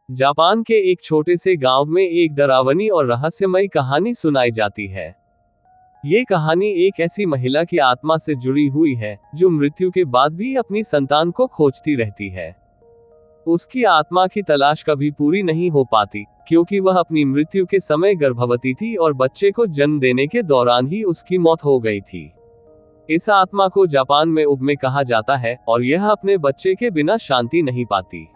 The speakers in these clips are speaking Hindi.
जापान के एक छोटे से गांव में एक डरावनी और रहस्यमयी कहानी सुनाई जाती है। ये कहानी एक ऐसी महिला की आत्मा से जुड़ी हुई है जो मृत्यु के बाद भी अपनी संतान को खोजती रहती है। उसकी आत्मा की तलाश कभी पूरी नहीं हो पाती, क्योंकि वह अपनी मृत्यु के समय गर्भवती थी और बच्चे को जन्म देने के दौरान ही उसकी मौत हो गई थी। इस आत्मा को जापान में उबमे कहा जाता है और यह अपने बच्चे के बिना शांति नहीं पाती।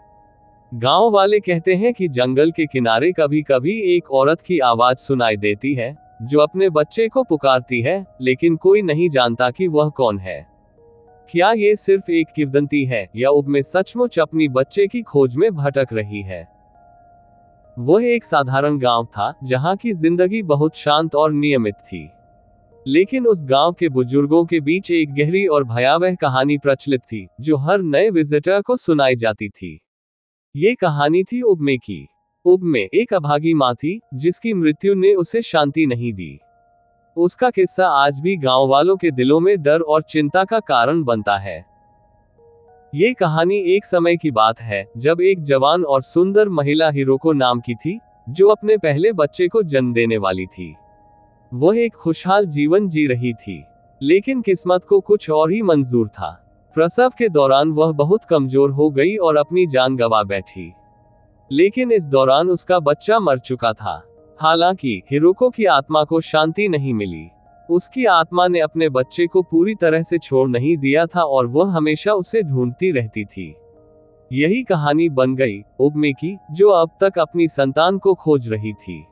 गांव वाले कहते हैं कि जंगल के किनारे कभी कभी एक औरत की आवाज सुनाई देती है, जो अपने बच्चे को पुकारती है, लेकिन कोई नहीं जानता कि वह कौन है। क्या ये सिर्फ एक किंवदंती है या उबमे सचमुच अपनी बच्चे की खोज में भटक रही है? वह एक साधारण गांव था जहां की जिंदगी बहुत शांत और नियमित थी। लेकिन उस गांव के बुजुर्गों के बीच एक गहरी और भयावह कहानी प्रचलित थी, जो हर नए विजिटर को सुनाई जाती थी। ये कहानी थी उबमे की। उबमे एक अभागी माँ थी, जिसकी मृत्यु ने उसे शांति नहीं दी। उसका किस्सा आज भी गांव वालों के दिलों में डर और चिंता का कारण बनता है। ये कहानी एक समय की बात है, जब एक जवान और सुंदर महिला हिरोको नाम की थी, जो अपने पहले बच्चे को जन्म देने वाली थी। वह एक खुशहाल जीवन जी रही थी, लेकिन किस्मत को कुछ और ही मंजूर था। प्रसव के दौरान वह बहुत कमजोर हो गई और अपनी जान गंवा बैठी। लेकिन इस दौरान उसका बच्चा मर चुका था। हालांकि हिरोको की आत्मा को शांति नहीं मिली। उसकी आत्मा ने अपने बच्चे को पूरी तरह से छोड़ नहीं दिया था और वह हमेशा उसे ढूंढती रहती थी। यही कहानी बन गई उबमे की, जो अब तक अपनी संतान को खोज रही थी।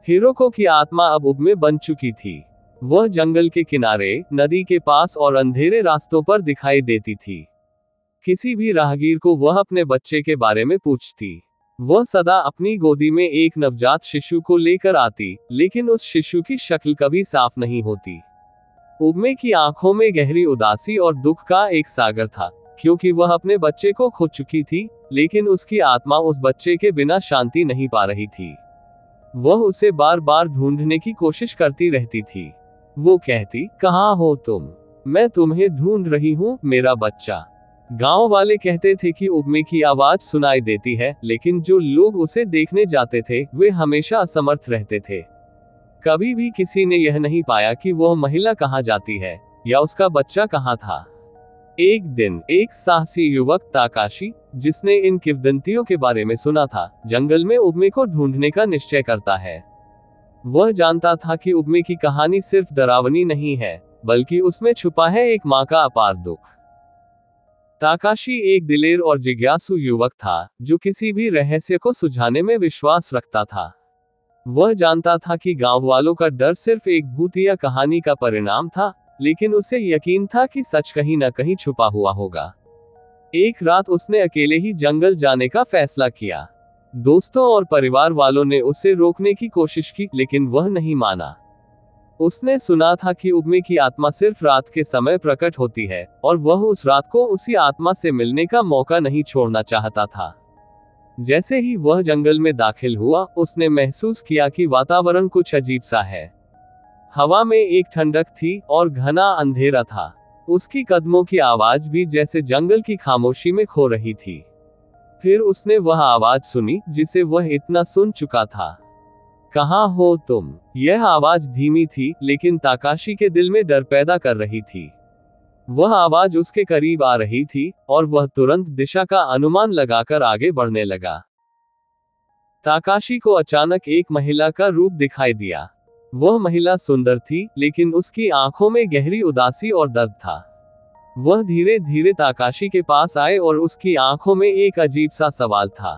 हिरोको की आत्मा अब उबमे बन चुकी थी। वह जंगल के किनारे, नदी के पास और अंधेरे रास्तों पर दिखाई देती थी। किसी भी राहगीर को वह अपने बच्चे के बारे में पूछती। वह सदा अपनी गोदी में एक नवजात शिशु को लेकर आती, लेकिन उस शिशु की शक्ल कभी साफ नहीं होती। उबमे की आंखों में गहरी उदासी और दुख का एक सागर था, क्योंकि वह अपने बच्चे को खो चुकी थी, लेकिन उसकी आत्मा उस बच्चे के बिना शांति नहीं पा रही थी। वह उसे बार बार ढूंढने की कोशिश करती रहती थी। वो कहती, कहाँ हो तुम? मैं तुम्हें ढूंढ रही हूँ, मेरा बच्चा। गांव वाले कहते थे कि उबमे की आवाज सुनाई देती है, लेकिन जो लोग उसे देखने जाते थे, वे हमेशा असमर्थ रहते थे। कभी भी किसी ने यह नहीं पाया कि वह महिला कहाँ जाती है या उसका बच्चा कहाँ था। एक दिन एक साहसी युवक ताकाशी, जिसने इन किंवदंतियों के बारे में सुना था, जंगल में उबमे को ढूंढने का निश्चय करता है। वह जानता था कि उबमे की कहानी सिर्फ डरावनी नहीं है, बल्कि उसमें छुपा है एक माँ का अपार दुख। ताकाशी एक दिलेर और जिज्ञासु युवक था, जो किसी भी रहस्य को सुलझाने में विश्वास रखता था। वह जानता था कि गांव वालों का डर सिर्फ एक भूतिया कहानी का परिणाम था, लेकिन उसे यकीन था कि सच कहीं न कहीं छुपा हुआ होगा। एक रात उसने अकेले ही जंगल जाने का फैसला किया। दोस्तों और परिवार वालों ने उसे रोकने की कोशिश की, लेकिन वह नहीं माना। उसने सुना था कि उबमे की आत्मा सिर्फ रात के समय प्रकट होती है, और वह उस रात को उसी आत्मा से मिलने का मौका नहीं छोड़ना चाहता था। जैसे ही वह जंगल में दाखिल हुआ, उसने महसूस किया कि वातावरण कुछ अजीब सा है। हवा में एक ठंडक थी और घना अंधेरा था। उसकी कदमों की आवाज भी जैसे जंगल की खामोशी में खो रही थी। फिर उसने वह आवाज सुनी जिसे वह इतना सुन चुका था। कहाँ हो तुम? यह आवाज धीमी थी, लेकिन ताकाशी के दिल में डर पैदा कर रही थी। वह आवाज उसके करीब आ रही थी और वह तुरंत दिशा का अनुमान लगाकर आगे बढ़ने लगा। ताकाशी को अचानक एक महिला का रूप दिखाई दिया। वह महिला सुंदर थी, लेकिन उसकी आंखों में गहरी उदासी और दर्द था। वह धीरे धीरे ताकाशी के पास आए और उसकी आंखों में एक अजीब सा सवाल था।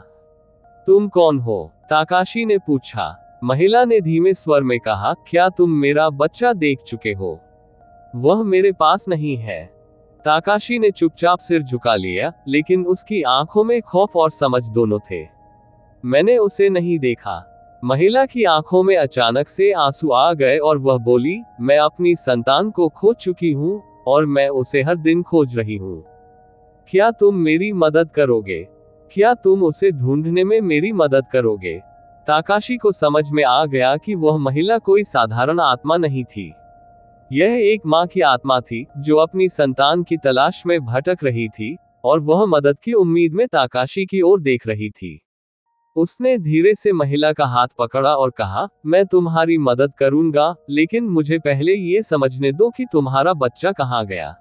तुम कौन हो? ताकाशी ने पूछा। महिला ने धीमे स्वर में कहा, क्या तुम मेरा बच्चा देख चुके हो? वह मेरे पास नहीं है। ताकाशी ने चुपचाप सिर झुका लिया, लेकिन उसकी आंखों में खौफ और समझ दोनों थे। मैंने उसे नहीं देखा। महिला की आंखों में अचानक से आंसू आ गए और वह बोली, मैं अपनी संतान को खो चुकी हूँ और मैं उसे हर दिन खोज रही हूँ। क्या तुम मेरी मदद करोगे? क्या तुम उसे ढूंढने में मेरी मदद करोगे? ताकाशी को समझ में आ गया कि वह महिला कोई साधारण आत्मा नहीं थी। यह एक माँ की आत्मा थी, जो अपनी संतान की तलाश में भटक रही थी, और वह मदद की उम्मीद में ताकाशी की ओर देख रही थी। उसने धीरे से महिला का हाथ पकड़ा और कहा, मैं तुम्हारी मदद करूंगा, लेकिन मुझे पहले ये समझने दो कि तुम्हारा बच्चा कहाँ गया।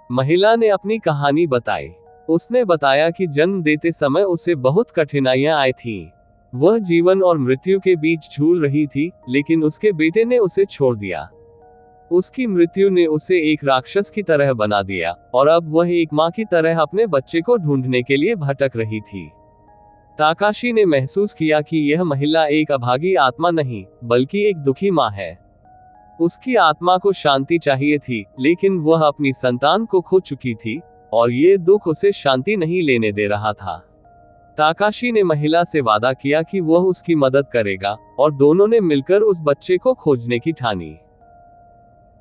महिला ने अपनी कहानी बताई। उसने बताया कि जन्म देते समय उसे बहुत कठिनाइयां आई थीं। वह जीवन और मृत्यु के बीच झूल रही थी, लेकिन उसके बेटे ने उसे छोड़ दिया। उसकी मृत्यु ने उसे एक राक्षस की तरह बना दिया, और अब वह एक माँ की तरह अपने बच्चे को ढूंढने के लिए भटक रही थी। ताकाशी ने महसूस किया कि यह महिला एक अभागी आत्मा नहीं, बल्कि एक दुखी माँ है। उसकी आत्मा को शांति चाहिए थी, लेकिन वह अपनी संतान को खो चुकी थी, और ये दुख उसे शांति नहीं लेने दे रहा था। ताकाशी ने महिला से वादा किया कि वह उसकी मदद करेगा, और दोनों ने मिलकर उस बच्चे को खोजने की ठानी।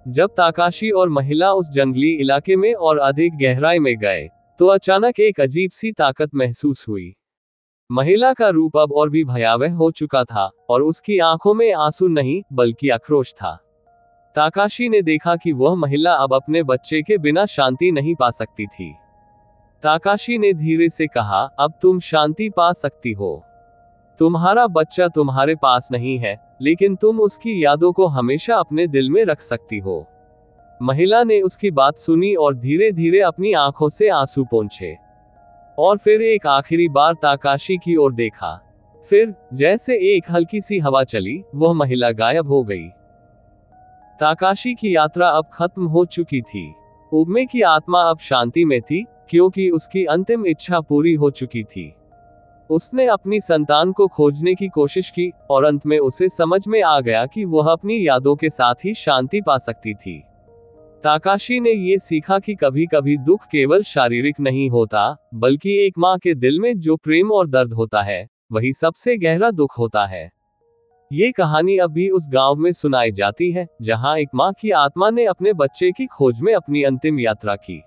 जब ताकाशी और महिला उस जंगली इलाके में और अधिक गहराई में गए, तो अचानक एक अजीब सी ताकत महसूस हुई। महिला का रूप अब और भी भयावह हो चुका था, और उसकी आंखों में आंसू नहीं, बल्कि आक्रोश था। ताकाशी ने देखा कि वह महिला अब अपने बच्चे के बिना शांति नहीं पा सकती थी। ताकाशी ने धीरे से कहा, अब तुम शांति पा सकती हो। तुम्हारा बच्चा तुम्हारे पास नहीं है, लेकिन तुम उसकी यादों को हमेशा अपने दिल में रख सकती हो। महिला ने उसकी बात सुनी और धीरे धीरे अपनी आंखों से आंसू पोंछे, और फिर एक आखिरी बार ताकाशी की ओर देखा। फिर जैसे एक हल्की सी हवा चली, वह महिला गायब हो गई। ताकाशी की यात्रा अब खत्म हो चुकी थी। उम्मे की आत्मा अब शांति में थी, क्योंकि उसकी अंतिम इच्छा पूरी हो चुकी थी। उसने अपनी संतान को खोजने की कोशिश की, और अंत में उसे समझ में आ गया कि वह अपनी यादों के साथ ही शांति पा सकती थी। ताकाशी ने ये सीखा कि कभी कभी दुख केवल शारीरिक नहीं होता, बल्कि एक माँ के दिल में जो प्रेम और दर्द होता है, वही सबसे गहरा दुख होता है। ये कहानी अब भी उस गांव में सुनाई जाती है, जहां एक माँ की आत्मा ने अपने बच्चे की खोज में अपनी अंतिम यात्रा की।